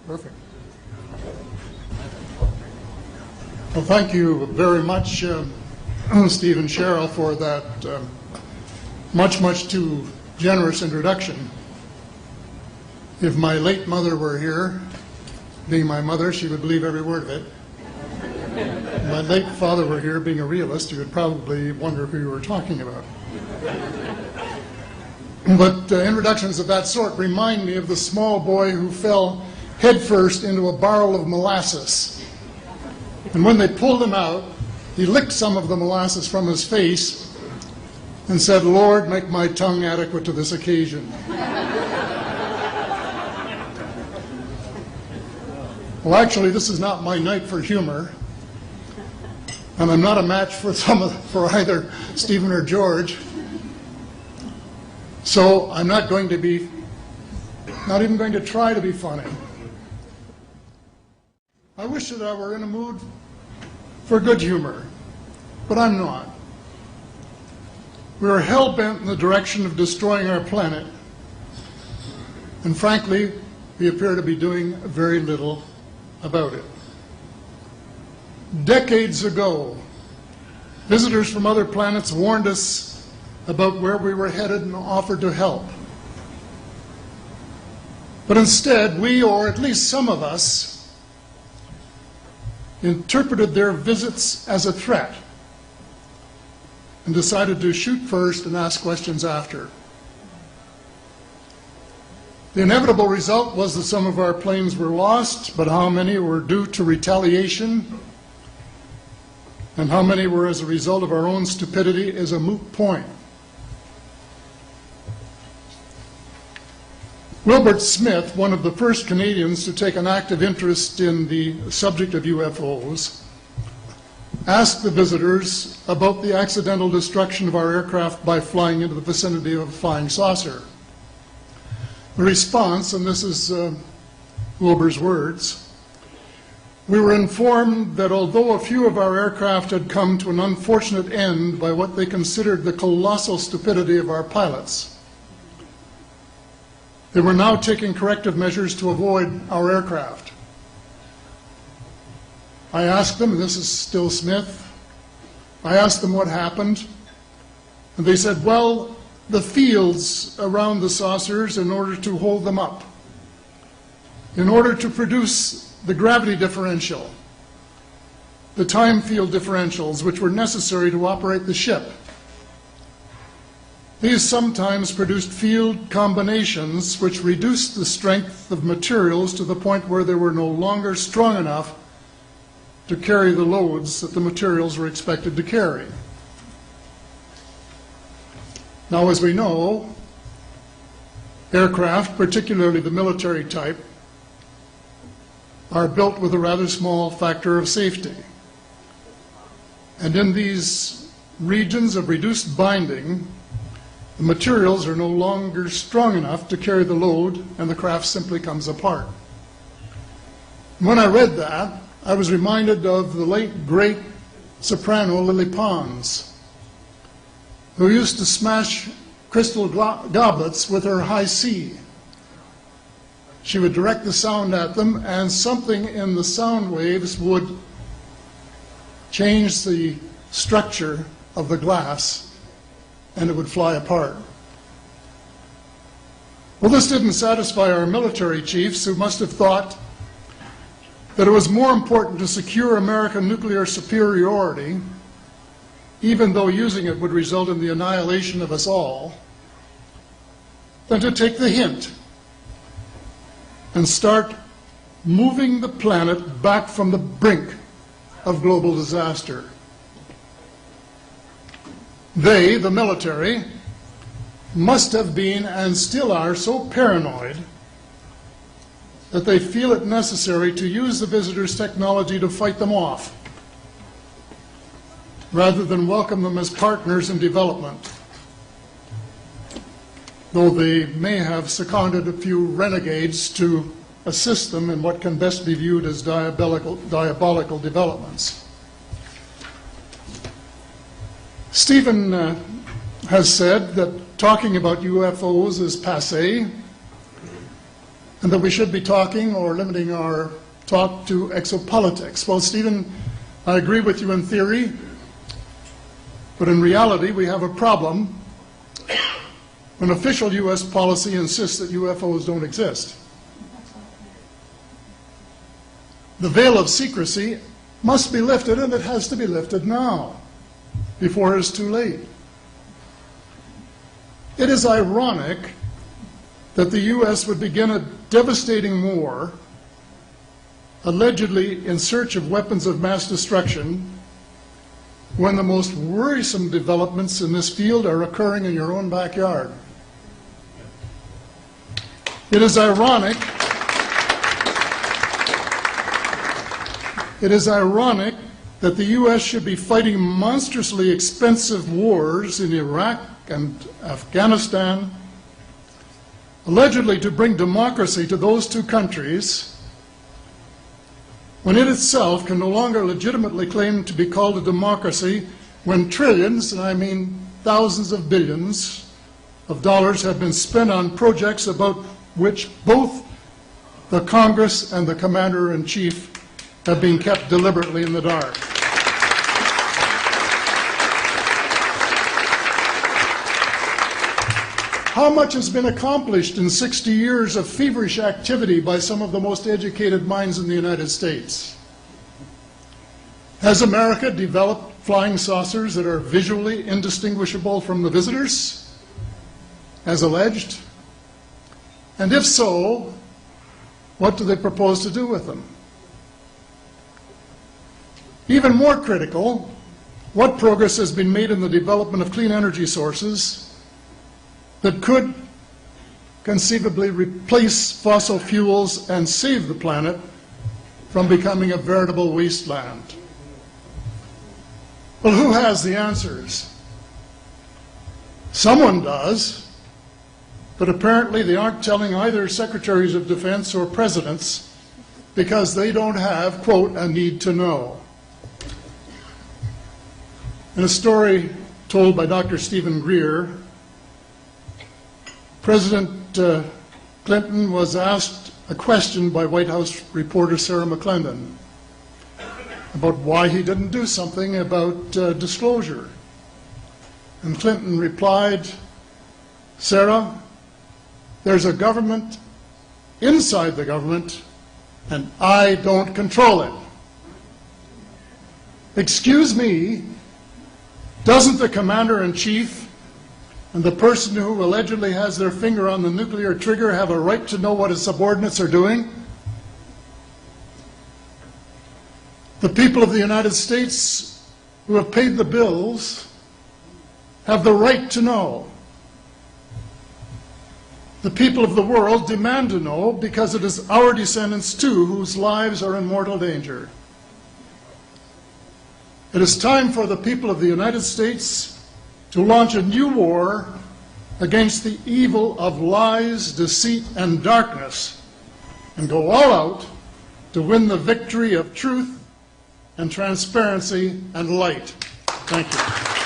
Perfect. Well, thank you very much, Steve and Cheryl, for that much too generous introduction. If my late mother were here, being my mother, she would believe every word of it. If my late father were here, being a realist, he would probably wonder who you were talking about. But introductions of that sort remind me of the small boy who fell headfirst into a barrel of molasses. And when they pulled him out, he licked some of the molasses from his face and said, "Lord, make my tongue adequate to this occasion." Well, actually, this is not my night for humor, and I'm not a match for either Stephen or George. So I'm not even going to try to be funny. I wish that I were in a mood for good humor, but I'm not. We are hell-bent in the direction of destroying our planet, and frankly, we appear to be doing very little about it. Decades ago, visitors from other planets warned us about where we were headed and offered to help. But instead, we, or at least some of us, interpreted their visits as a threat and decided to shoot first and ask questions after. The inevitable result was that some of our planes were lost, but how many were due to retaliation and how many were as a result of our own stupidity is a moot point. Wilbert Smith, one of the first Canadians to take an active interest in the subject of UFOs, asked the visitors about the accidental destruction of our aircraft by flying into the vicinity of a flying saucer. The response, and this is Wilbur's words, "We were informed that although a few of our aircraft had come to an unfortunate end by what they considered the colossal stupidity of our pilots, they were now taking corrective measures to avoid our aircraft. I asked them," and this is still Smith, "I asked them what happened, and they said, well, the fields around the saucers in order to hold them up, in order to produce the gravity differential, the time field differentials which were necessary to operate the ship. These sometimes produced field combinations which reduced the strength of materials to the point where they were no longer strong enough to carry the loads that the materials were expected to carry." Now, as we know, aircraft, particularly the military type, are built with a rather small factor of safety. And in these regions of reduced binding, the materials are no longer strong enough to carry the load, and the craft simply comes apart. When I read that, I was reminded of the late, great soprano Lily Pons, who used to smash crystal goblets with her high C. She would direct the sound at them, and something in the sound waves would change the structure of the glass, and it would fly apart. Well, this didn't satisfy our military chiefs, who must have thought that it was more important to secure American nuclear superiority, even though using it would result in the annihilation of us all, than to take the hint and start moving the planet back from the brink of global disaster. They, the military, must have been and still are so paranoid that they feel it necessary to use the visitors' technology to fight them off, rather than welcome them as partners in development, though they may have seconded a few renegades to assist them in what can best be viewed as diabolical developments. Stephen has said that talking about UFOs is passé, and that we should be talking or limiting our talk to exopolitics. Well, Stephen, I agree with you in theory, but in reality we have a problem when official U.S. policy insists that UFOs don't exist. The veil of secrecy must be lifted, and it has to be lifted now, before it's too late. It is ironic that the U.S. would begin a devastating war, allegedly in search of weapons of mass destruction, when the most worrisome developments in this field are occurring in your own backyard. It is ironic that the U.S. should be fighting monstrously expensive wars in Iraq and Afghanistan, allegedly to bring democracy to those two countries, when it itself can no longer legitimately claim to be called a democracy, when trillions, and I mean thousands of billions of dollars, have been spent on projects about which both the Congress and the Commander-in-Chief have been kept deliberately in the dark. How much has been accomplished in 60 years of feverish activity by some of the most educated minds in the United States? Has America developed flying saucers that are visually indistinguishable from the visitors, as alleged? And if so, what do they propose to do with them? Even more critical, what progress has been made in the development of clean energy sources that could conceivably replace fossil fuels and save the planet from becoming a veritable wasteland? Well, who has the answers? Someone does, but apparently they aren't telling either secretaries of defense or presidents because they don't have, quote, a need to know. In a story told by Dr. Stephen Greer, President Clinton was asked a question by White House reporter Sarah McClendon about why he didn't do something about disclosure. And Clinton replied, "Sarah, there's a government inside the government, and I don't control it." Excuse me, doesn't the Commander-in-Chief and the person who allegedly has their finger on the nuclear trigger have a right to know what his subordinates are doing? The people of the United States who have paid the bills have the right to know. The people of the world demand to know because it is our descendants too whose lives are in mortal danger. It is time for the people of the United States to launch a new war against the evil of lies, deceit, and darkness, and go all out to win the victory of truth and transparency and light. Thank you.